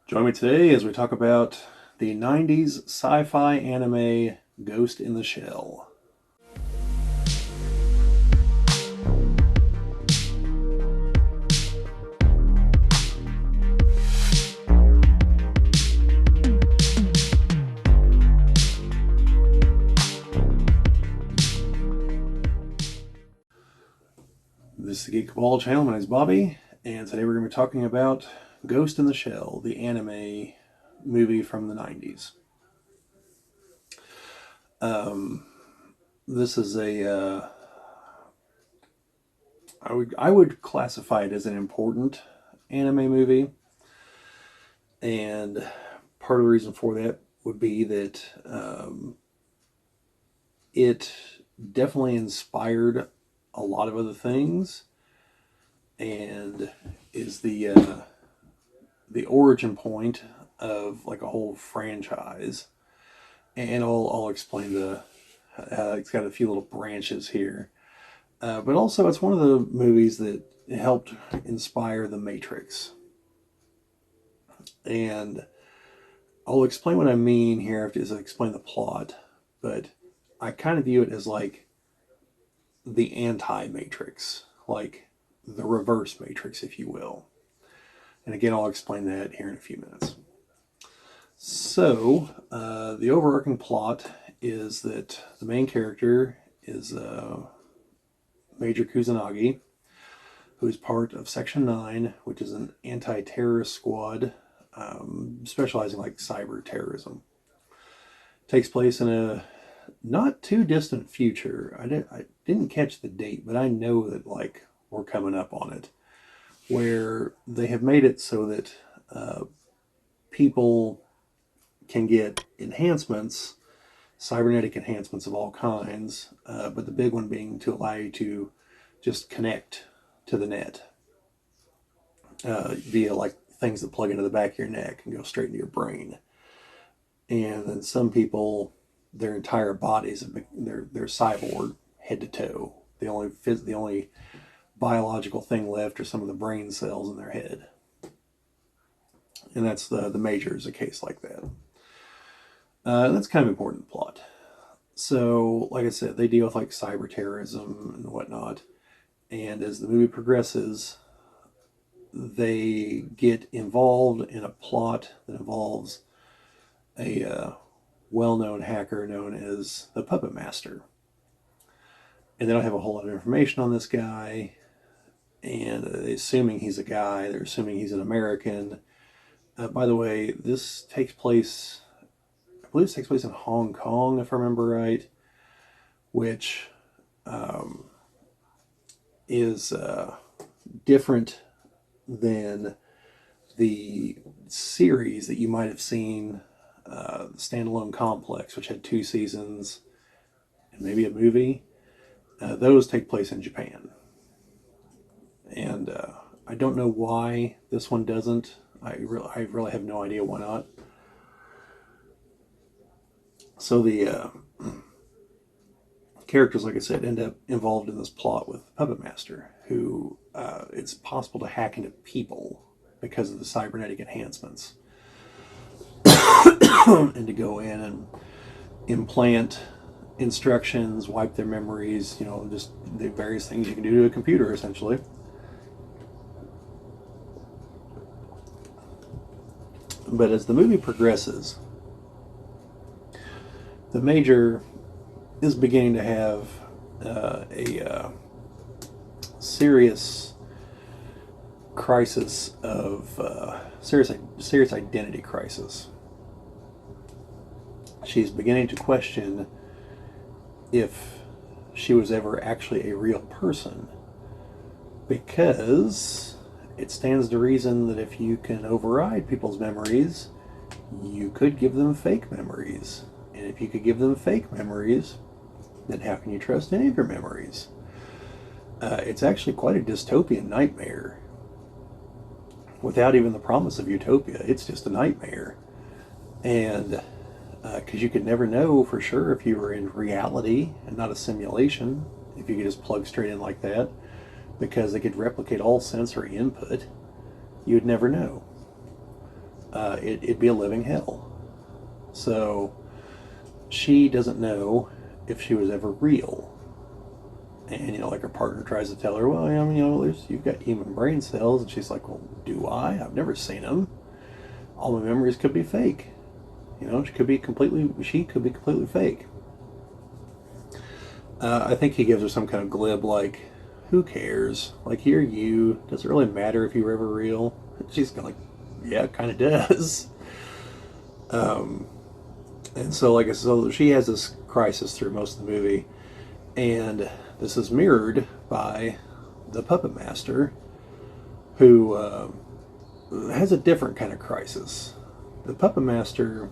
Join me today as we talk about the 90s sci-fi anime Ghost in the Shell. This is the Geek Ball channel. My name is Bobbie, and today we're going to be talking about Ghost in the Shell, the anime movie from the 90s. This is I would classify it as an important anime movie, and part of the reason for that would be that it definitely inspired a lot of other things, and is the origin point of like a whole franchise. And I'll explain it's got a few little branches here, but also it's one of the movies that helped inspire The Matrix. And I'll explain what I mean here as I explain the plot, but I kind of view it as like the anti-Matrix, like the reverse Matrix, if you will. And again, I'll explain that here in a few minutes. So, the overarching plot is that the main character is Major Kusanagi, who is part of Section 9, which is an anti-terrorist squad specializing like cyber terrorism. Takes place in a not too distant future. I didn't catch the date, but I know that like we're coming up on it, where they have made it so that people can get enhancements, cybernetic enhancements of all kinds, but the big one being to allow you to just connect to the net via like things that plug into the back of your neck and go straight into your brain. And then some people, their entire bodies, they're cyborg head to toe. The only biological thing left are some of the brain cells in their head. And that's the Major is a case like that. That's kind of important plot. So, like I said, they deal with like cyber terrorism and whatnot. And as the movie progresses, they get involved in a plot that involves a well-known hacker known as the Puppet Master. And they don't have a whole lot of information on this guy. And assuming he's a guy, they're assuming he's an American. By the way, this takes place, I believe it takes place in Hong Kong, if I remember right, which is different than the series that you might have seen, the Standalone Complex, which had 2 seasons and maybe a movie. Those take place in Japan. And I don't know why this one doesn't. I really have no idea why not. So the characters, like I said, end up involved in this plot with Puppet Master, who it's possible to hack into people because of the cybernetic enhancements, and to go in and implant instructions, wipe their memories, just the various things you can do to a computer, essentially. But as the movie progresses, the Major is beginning to have a serious crisis of serious identity crisis. She's beginning to question if she was ever actually a real person, because it stands to reason that if you can override people's memories, you could give them fake memories. And if you could give them fake memories, then how can you trust any of your memories? It's actually quite a dystopian nightmare. Without even the promise of utopia, it's just a nightmare. And because you could never know for sure if you were in reality and not a simulation, if you could just plug straight in like that, because they could replicate all sensory input, you'd never know. it'd be a living hell. So she doesn't know if she was ever real. And, like her partner tries to tell her, well, I mean, you've got human brain cells. And she's like, well, do I? I've never seen them. All my memories could be fake. She could be completely fake. I think he gives her some kind of glib, like, who cares? Like, you're you. Does it really matter if you were ever real? She's kind of like, yeah, it kind of does. And so, like I said, so she has this crisis through most of the movie. And this is mirrored by the puppet master, who has a different kind of crisis. The puppet master,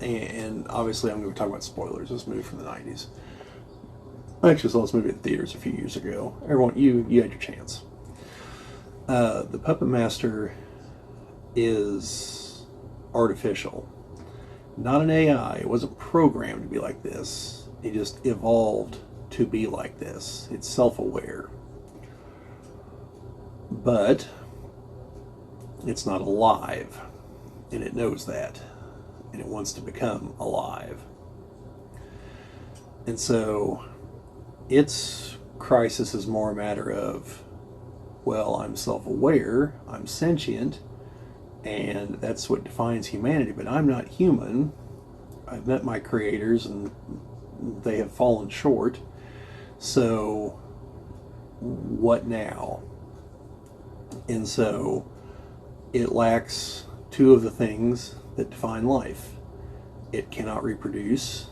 and obviously I'm going to talk about spoilers. This movie from the 90s. I actually saw this movie in theaters a few years ago. Everyone, you had your chance. The puppet master is artificial, not an AI. It wasn't programmed to be like this. It just evolved to be like this. It's self-aware, but it's not alive, and it knows that, and it wants to become alive. And so its crisis is more a matter of, well, I'm self-aware, I'm sentient, and that's what defines humanity, but I'm not human. I've met my creators and they have fallen short. So what now? And so it lacks two of the things that define life. It cannot reproduce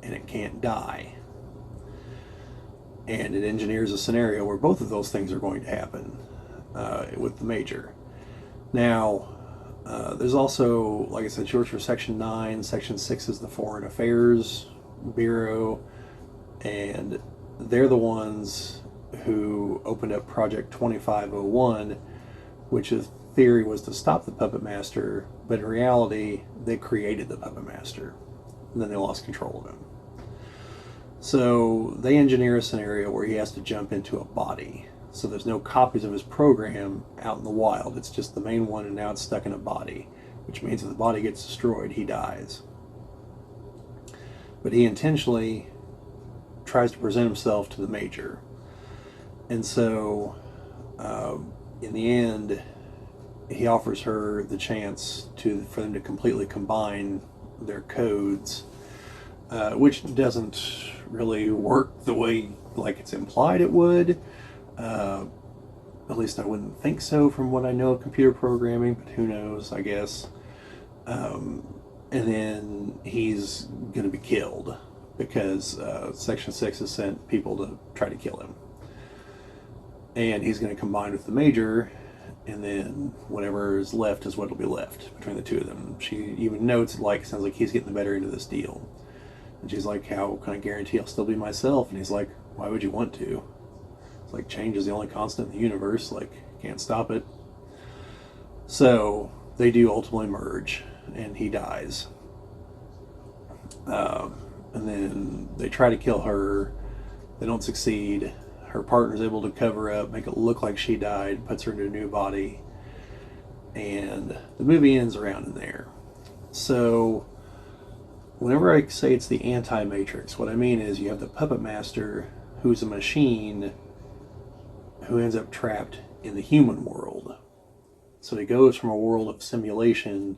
and it can't die. And it engineers a scenario where both of those things are going to happen with the Major. Now, there's also, like I said, short for Section 9. Section 6 is the Foreign Affairs Bureau, and they're the ones who opened up Project 2501, which in theory was to stop the Puppet Master, but in reality, they created the Puppet Master, and then they lost control of him. So they engineer a scenario where he has to jump into a body. So there's no copies of his program out in the wild. It's just the main one, and now it's stuck in a body, which means if the body gets destroyed, he dies. But he intentionally tries to present himself to the Major. And so in the end, he offers her the chance for them to completely combine their codes, which doesn't really work the way like it's implied it would. At least I wouldn't think so from what I know of computer programming, but who knows, I guess. And then he's going to be killed because Section 6 has sent people to try to kill him. And he's going to combine with the Major, and then whatever is left is what will be left between the two of them. She even notes, sounds like he's getting the better end of this deal. And she's like, how can I guarantee I'll still be myself? And he's like, why would you want to? It's like, change is the only constant in the universe. Like, can't stop it. So they do ultimately merge, and he dies. And then they try to kill her. They don't succeed. Her partner's able to cover up, make it look like she died, puts her into a new body. And the movie ends around in there. So whenever I say it's the anti-Matrix, what I mean is you have the Puppet Master, who's a machine who ends up trapped in the human world. So he goes from a world of simulation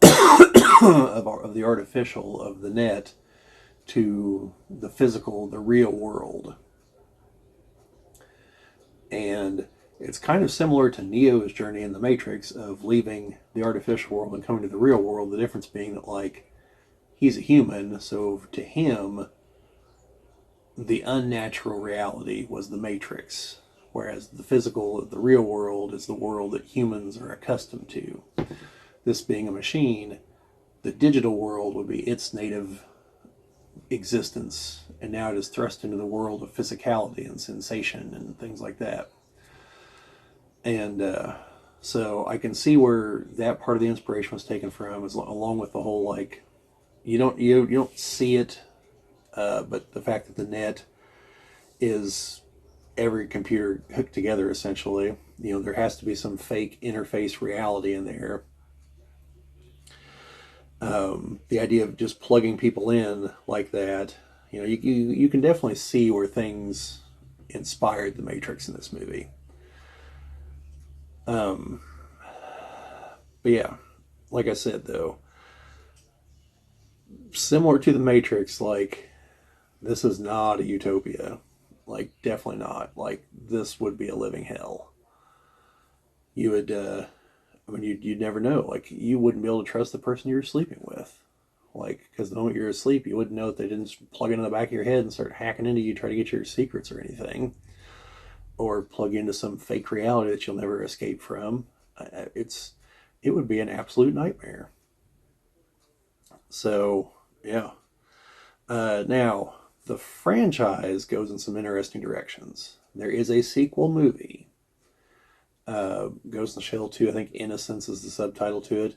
of the artificial, of the net, to the physical, the real world. And it's kind of similar to Neo's journey in the Matrix of leaving the artificial world and coming to the real world. The difference being that, he's a human, so to him, the unnatural reality was the Matrix, whereas the physical, the real world, is the world that humans are accustomed to. This being a machine, the digital world would be its native existence, and now it is thrust into the world of physicality and sensation and things like that. And so I can see where that part of the inspiration was taken from, along with the whole you don't see it, but the fact that the net is every computer hooked together essentially. There has to be some fake interface reality in there. The idea of just plugging people in like that, you can definitely see where things inspired the Matrix in this movie. Um, but yeah, like I said though, similar to the Matrix, like this is not a utopia. Like definitely not. Like this would be a living hell. You would, I mean, you'd never know. Like you wouldn't be able to trust the person you're sleeping with. Like, because the moment you're asleep, you wouldn't know if they didn't plug into the back of your head and start hacking into you, try to get your secrets or anything, or plug you into some fake reality that you'll never escape from. It's it would be an absolute nightmare. So yeah. Now the franchise goes in some interesting directions. There is a sequel movie, Ghost in the Shell 2. I think Innocence is the subtitle to it.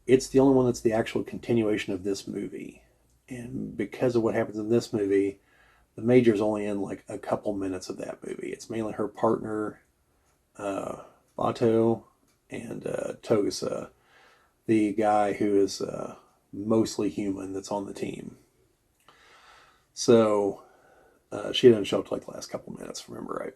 It's the only one that's the actual continuation of this movie. And because of what happens in this movie, the Major's only in like a couple minutes of that movie. It's mainly her partner, uh, Bato, and Togusa, the guy who is mostly human that's on the team. So she doesn't show up till like the last couple minutes, remember right?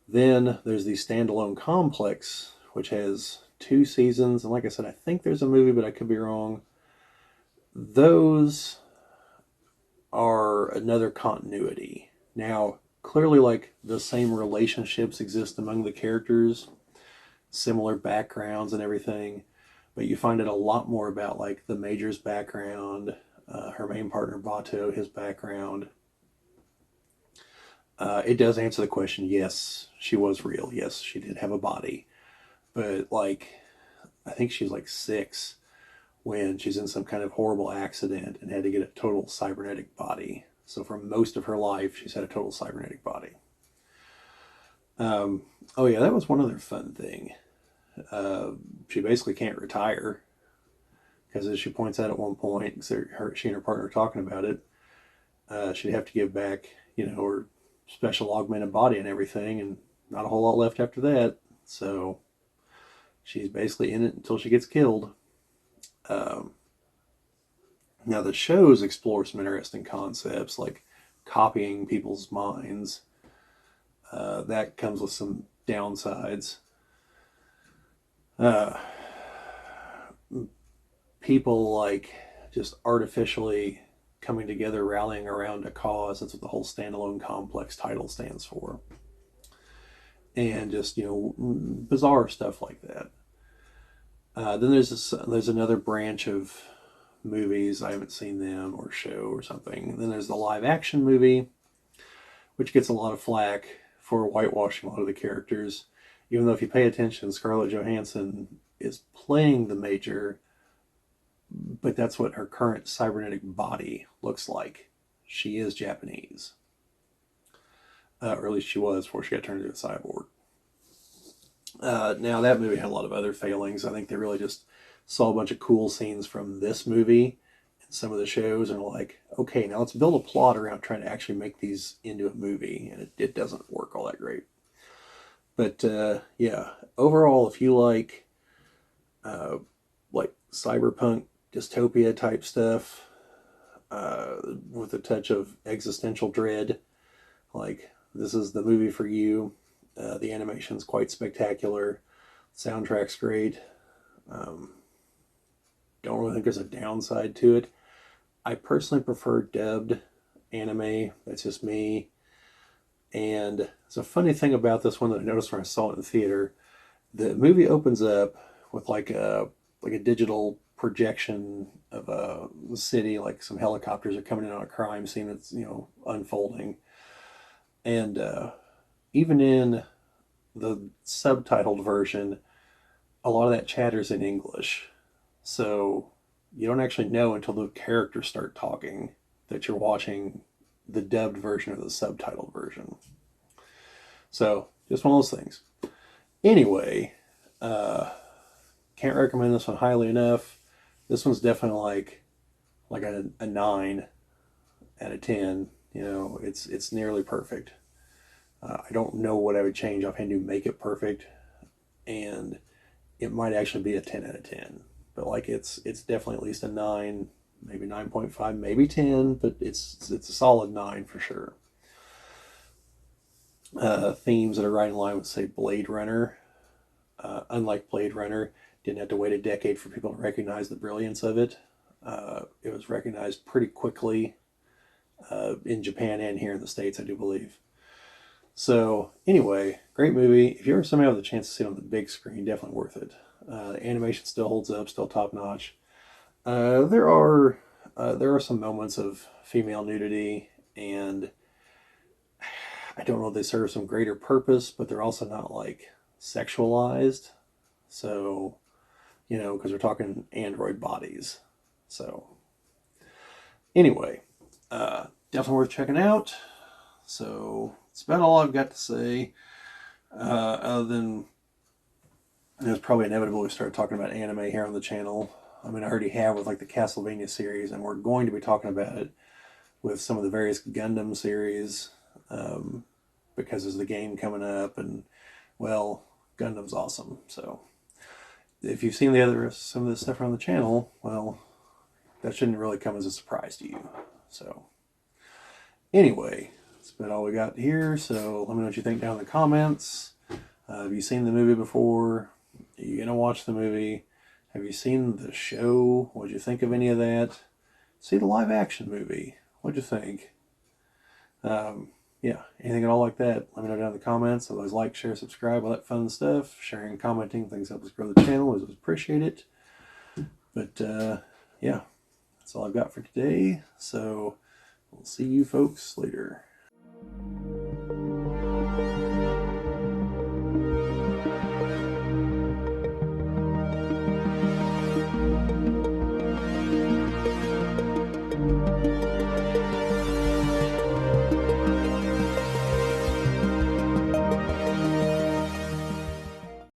Then there's the standalone complex, which has 2 seasons. And like I said, I think there's a movie, but I could be wrong. Those are another continuity. Now, clearly, like the same relationships exist among the characters, similar backgrounds and everything, but you find it a lot more about like the Major's background, her main partner Bato, his background. It does answer the question. Yes, she was real. Yes, she did have a body, but like I think she's like 6 when she's in some kind of horrible accident and had to get a total cybernetic body. So for most of her life, she's had a total cybernetic body. Um, oh yeah, that was one other fun thing. Uh, she basically can't retire because, as she points out at one point, she and her partner are talking about it. She'd have to give back, her special augmented body and everything, and not a whole lot left after that. So she's basically in it until she gets killed. Um, Now the shows explore some interesting concepts like copying people's minds. That comes with some downsides. Uh, People like just artificially coming together, rallying around a cause. That's what the whole standalone complex title stands for. And just bizarre stuff like that. Then there's another branch of movies. I haven't seen them or show or something. And then there's the live action movie, which gets a lot of flack for whitewashing a lot of the characters. Even though if you pay attention, Scarlett Johansson is playing the Major, but that's what her current cybernetic body looks like. She is Japanese, or at least she was before she got turned into a cyborg. Now that movie had a lot of other failings. I think they really just saw a bunch of cool scenes from this movie and some of the shows and were like, okay, now let's build a plot around trying to actually make these into a movie, and it doesn't work all that great. But yeah, overall, if you uh, like cyberpunk dystopia type stuff with a touch of existential dread, like this is the movie for you. The animation's quite spectacular. Soundtrack's great. Um, don't really think there's a downside to it. I personally prefer dubbed anime. That's just me. And it's a funny thing about this one that I noticed when I saw it in the theater. The movie opens up with like a digital projection of a city, like some helicopters are coming in on a crime scene that's unfolding, and even in the subtitled version, a lot of that chatter's in English. So you don't actually know until the characters start talking that you're watching the dubbed version or the subtitled version. So just one of those things. Anyway, uh, can't recommend this one highly enough. This one's definitely like a 9 out of 10. It's nearly perfect. I don't know what I would change offhand to make it perfect, and it might actually be a 10 out of 10. But but like it's definitely at least a 9, maybe 9.5, maybe 10, but it's a solid 9 for sure. Themes that are right in line with, say, Blade Runner. Unlike Blade Runner, didn't have to wait a decade for people to recognize the brilliance of it. It was recognized pretty quickly in Japan and here in the States, I do believe. So anyway, great movie. If you ever somehow have the chance to see it on the big screen, definitely worth it. The animation still holds up, still top notch. There are some moments of female nudity, and I don't know if they serve some greater purpose, but they're also not like sexualized. So, because we're talking android bodies. So, anyway, definitely worth checking out. So, that's about all I've got to say. Other than it's probably inevitable we start talking about anime here on the channel. I mean, I already have with like the Castlevania series, and we're going to be talking about it with some of the various Gundam series because there's the game coming up, and well, Gundam's awesome. So if you've seen some of the stuff around the channel, well, that shouldn't really come as a surprise to you. So anyway, that's about all we got here. So let me know what you think down in the comments. Have you seen the movie before? Are you gonna watch the movie? Have you seen the show? What'd you think of any of that? See the live action movie. What'd you think? Yeah, anything at all like that, let me know down in the comments. Otherwise, like, share, subscribe, all that fun stuff. Sharing, commenting, things help us grow the channel. Always appreciate it. But yeah, that's all I've got for today. So we'll see you folks later.